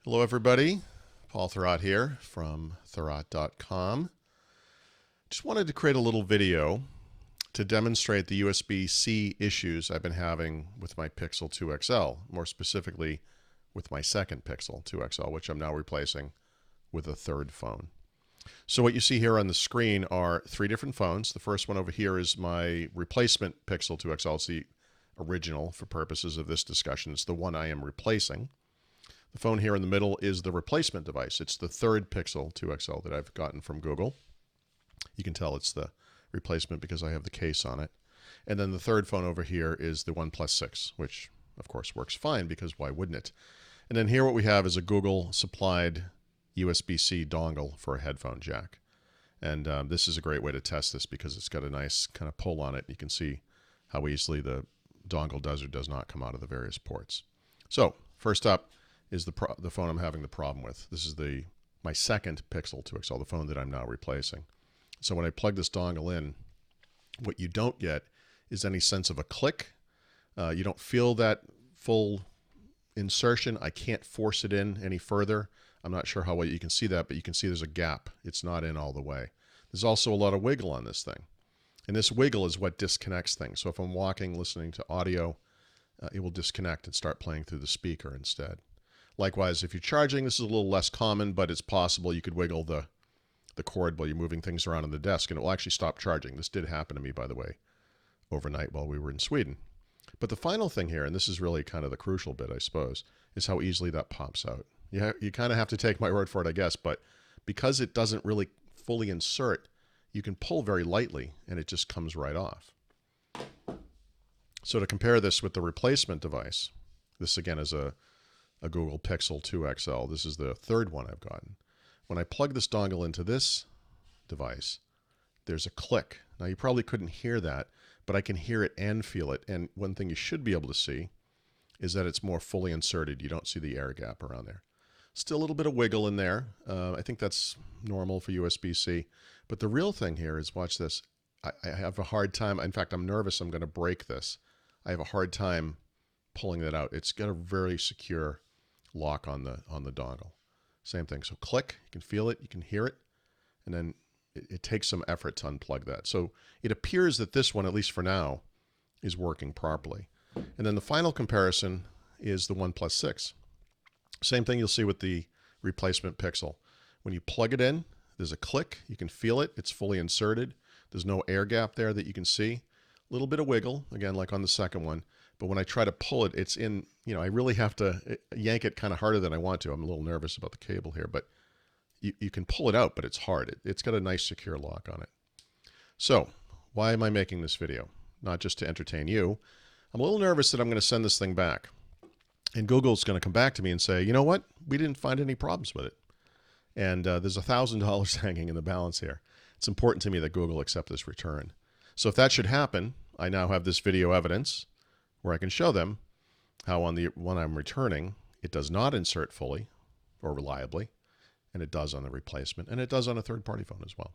Hello everybody, Paul Thurrott here from Thurrott.com. Just wanted to create a little video to demonstrate the USB-C issues I've been having with my Pixel 2 XL, more specifically with my second Pixel 2 XL, which I'm now replacing with a third phone. So what you see here on the screen are three different phones. The first one over here is my replacement Pixel 2 XL. It's the original for purposes of this discussion. It's the one I am replacing. The phone here in the middle is the replacement device. It's the third Pixel 2 XL that I've gotten from Google. You can tell it's the replacement because I have the case on it. And then the third phone over here is the OnePlus 6, which of course works fine because why wouldn't it? And then here what we have is a Google supplied USB-C dongle for a headphone jack. And this is a great way to test this because it's got a nice kind of pull on it. You can see how easily the dongle does or does not come out of the various ports. So first up is the phone I'm having the problem with. This is my second Pixel 2 XL, the phone that I'm now replacing. So when I plug this dongle in, what you don't get is any sense of a click. You don't feel that full insertion. I can't force it in any further. I'm not sure how well you can see that, but you can see there's a gap. It's not in all the way. There's also a lot of wiggle on this thing. And this wiggle is what disconnects things. So if I'm walking, listening to audio, it will disconnect and start playing through the speaker instead. Likewise, if you're charging, this is a little less common, but it's possible you could wiggle the cord while you're moving things around on the desk, and it will actually stop charging. This did happen to me, by the way, overnight while we were in Sweden. But the final thing here, and this is really kind of the crucial bit, I suppose, is how easily that pops out. You kind of have to take my word for it, I guess, but because it doesn't really fully insert, you can pull very lightly, and it just comes right off. So to compare this with the replacement device, this again is a Google Pixel 2 XL. This is the third one I've gotten. When I plug this dongle into this device, there's a click. Now you probably couldn't hear that, but I can hear it and feel it. And one thing you should be able to see is that it's more fully inserted. You don't see the air gap around there. Still a little bit of wiggle in there. I think that's normal for USB-C. But the real thing here is, watch this. I have a hard time. In fact, I'm nervous I'm going to break this. I have a hard time pulling that out. It's got a very secure lock on the dongle. Same thing. So click, you can feel it, you can hear it, and then it takes some effort to unplug that. So it appears that this one, at least for now, is working properly. And then the final comparison is the OnePlus 6. Same thing you'll see with the replacement Pixel. When you plug it in, there's a click, you can feel it, it's fully inserted. There's no air gap there that you can see. A little bit of wiggle, again, like on the second one. But when I try to pull it, it's in, I really have to yank it kind of harder than I want to. I'm a little nervous about the cable here, but you can pull it out, but it's hard. It's got a nice secure lock on it. So why am I making this video? Not just to entertain you. I'm a little nervous that I'm going to send this thing back. And Google's going to come back to me and say, you know what? We didn't find any problems with it. And there's $1,000 hanging in the balance here. It's important to me that Google accept this return. So if that should happen, I now have this video evidence where I can show them how on the one I'm returning, it does not insert fully or reliably, and it does on the replacement, and it does on a third-party phone as well.